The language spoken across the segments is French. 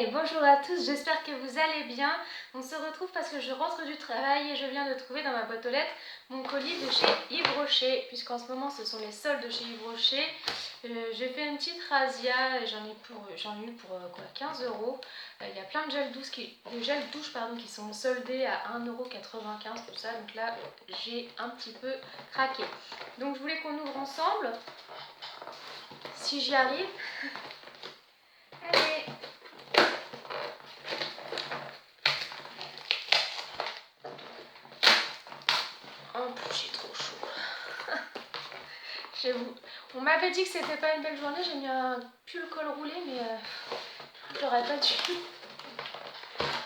Allez, bonjour à tous, j'espère que vous allez bien. On se retrouve parce que je rentre du travail et je viens de trouver dans ma boîte aux lettres mon colis de chez Yves Rocher, puisqu'en ce moment ce sont les soldes de chez Yves Rocher. J'ai fait une petite razzia et j'en ai eu pour quoi, 15 euros. Il y a plein de gels douche qui sont soldés à 1,95 € tout ça, donc là j'ai un petit peu craqué. Donc je voulais qu'on ouvre ensemble, si j'y arrive. Allez. Oh, j'ai trop chaud. On m'avait dit que c'était pas une belle journée, j'ai mis un pull col roulé, mais j'aurais pas dû.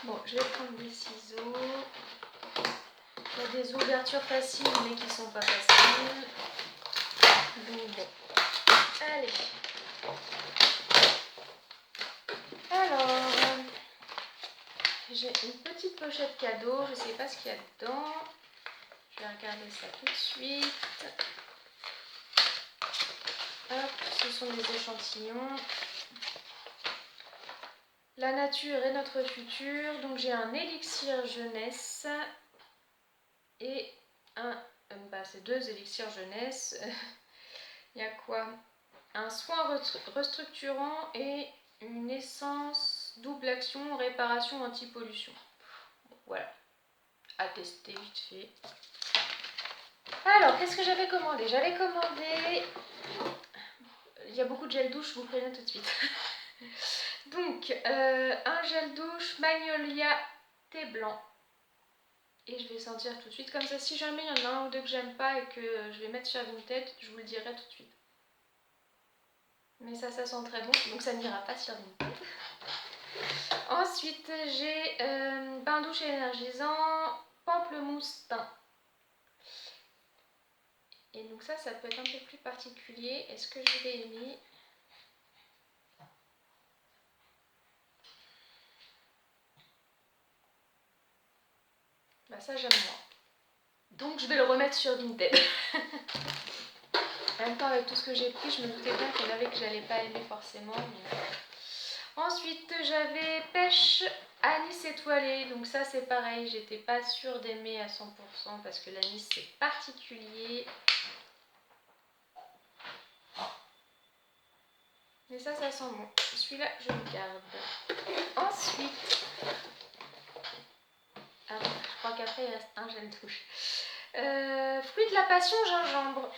Bon, je vais prendre des ciseaux. Il y a des ouvertures faciles, mais qui sont pas faciles. Donc bon. Allez. Alors, j'ai une petite pochette cadeau, je sais pas ce qu'il y a dedans. Je vais regarder ça tout de suite. Hop, ce sont des échantillons. La nature est notre futur. Donc j'ai un élixir jeunesse et c'est deux élixirs jeunesse. Il y a quoi? Un soin restructurant et une essence double action réparation anti-pollution. Bon, voilà, à tester vite fait. Alors, qu'est-ce que j'avais commandé? J'avais commandé... Il y a beaucoup de gel douche, je vous préviens tout de suite. Donc, un gel douche Magnolia thé blanc. Et je vais sentir tout de suite. Comme ça, si jamais il y en a un ou deux que j'aime pas et que je vais mettre sur Vinted, je vous le dirai tout de suite. Mais ça sent très bon, donc ça n'ira pas sur Vinted. Ensuite, j'ai bain douche énergisant pamplemousse thym. Et donc ça peut être un peu plus particulier. Est-ce que je vais aimer? Bah ça j'aime moins. Donc je vais le remettre sur Vinted. En même temps avec tout ce que j'ai pris, je me doutais bien qu'il y en avait que j'allais pas aimer forcément. Mais... Ensuite j'avais pêche anis étoilé. Donc ça c'est pareil, j'étais pas sûre d'aimer à 100% parce que l'anis c'est particulier. Mais ça sent bon. Celui-là je le garde. Ensuite... Ah, je crois qu'après il reste un gel douche. Fruit de la passion gingembre.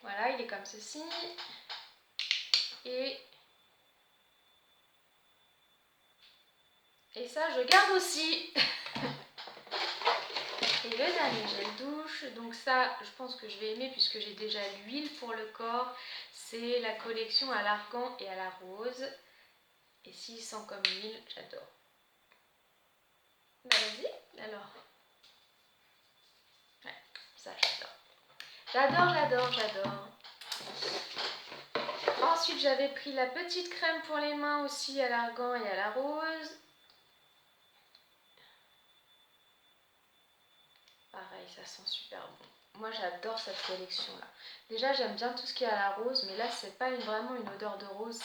Voilà, il est comme ceci. Et ça, je garde aussi. Et le dernier gel douche, donc ça, je pense que je vais aimer puisque j'ai déjà l'huile pour le corps. C'est la collection à l'argan et à la rose. Et s'il sent comme l'huile, j'adore. Bah vas-y, alors. Ouais, ça j'adore. J'adore. Ensuite, j'avais pris la petite crème pour les mains aussi à l'argan et à la rose. Pareil, ça sent super bon. Moi, j'adore cette collection-là. Déjà, j'aime bien tout ce qui est à la rose, mais là, c'est pas vraiment une odeur de rose,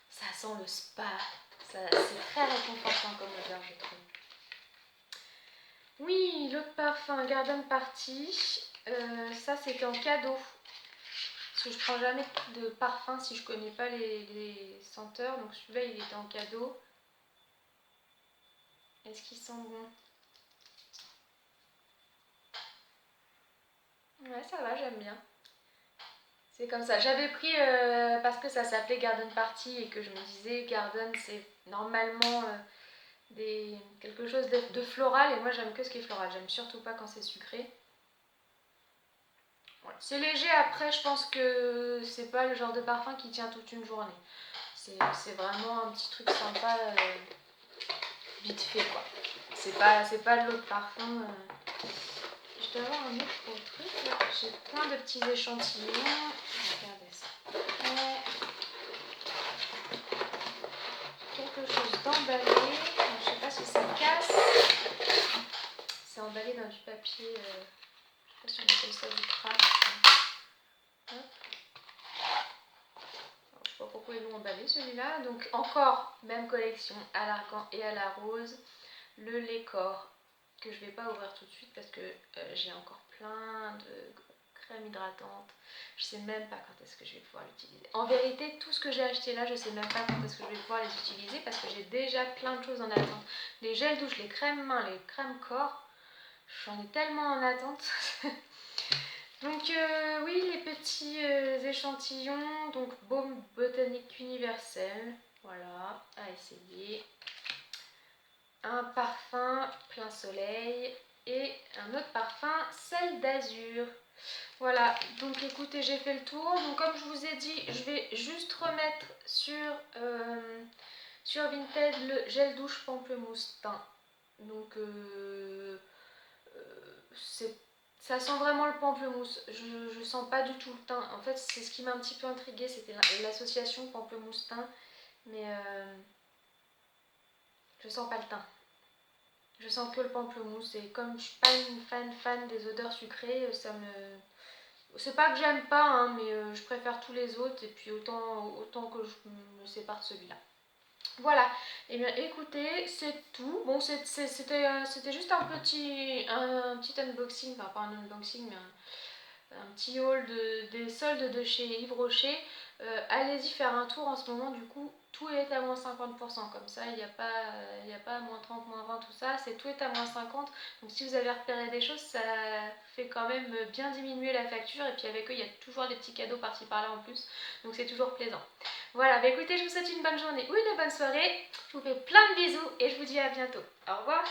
ça sent le spa. C'est très réconfortant comme odeur, je trouve. Oui, l'autre parfum, Garden Party. Ça, c'était en cadeau. Parce que je prends jamais de parfum si je connais pas les senteurs. Donc celui-là, il était en cadeau. Est-ce qu'il sent bon? Ouais, ça va, j'aime bien. C'est comme ça. J'avais pris parce que ça s'appelait Garden Party et que je me disais Garden c'est normalement quelque chose de floral et moi j'aime que ce qui est floral. J'aime surtout pas quand c'est sucré. Ouais. C'est léger, après je pense que c'est pas le genre de parfum qui tient toute une journée. C'est vraiment un petit truc sympa vite fait quoi. C'est pas de l'autre parfum. Je dois avoir un autre truc là. J'ai plein de petits échantillons. Regardez ça. Quelque chose d'emballé. Je sais pas si ça casse. C'est emballé dans du papier. Je sais pas si on appelle ça du craft. Je sais pas pourquoi ils l'ont emballé celui-là. Donc encore même collection à l'argan et à la rose. Le lait corps que je vais pas ouvrir tout de suite parce que j'ai encore plein de crèmes hydratantes. Je sais même pas quand est-ce que je vais pouvoir l'utiliser. En vérité, tout ce que j'ai acheté là, je sais même pas quand est-ce que je vais pouvoir les utiliser parce que j'ai déjà plein de choses en attente. Les gels douche, les crèmes mains, les crèmes corps. J'en ai tellement en attente. Donc oui, les petits échantillons. Donc baume botanique universel. Voilà, à essayer. Un parfum plein soleil et un autre parfum sel d'azur. Voilà, donc écoutez, j'ai fait le tour. Donc comme je vous ai dit, je vais juste remettre sur Vinted le gel douche pamplemousse teint. Donc ça sent vraiment le pamplemousse. Je sens pas du tout le teint. En fait, c'est ce qui m'a un petit peu intriguée, c'était l'association pamplemousse teint. Mais je sens pas le teint. Je sens que le pamplemousse et comme je suis pas une fan des odeurs sucrées, ça me... C'est pas que j'aime pas, hein, mais je préfère tous les autres et puis autant que je me sépare de celui-là. Voilà, et bien écoutez, c'est tout. Bon, c'était juste un petit unboxing, enfin pas un unboxing, mais un petit haul des soldes de chez Yves Rocher. Allez-y faire un tour en ce moment, du coup tout est à moins 50%, comme ça il n'y a pas moins 30, moins 20, tout ça, tout est à moins 50. Donc si vous avez repéré des choses, ça fait quand même bien diminuer la facture, et puis avec eux il y a toujours des petits cadeaux par-ci par-là en plus, donc c'est toujours plaisant. Voilà, bah écoutez, je vous souhaite une bonne journée ou une bonne soirée, je vous fais plein de bisous et je vous dis à bientôt. Au revoir.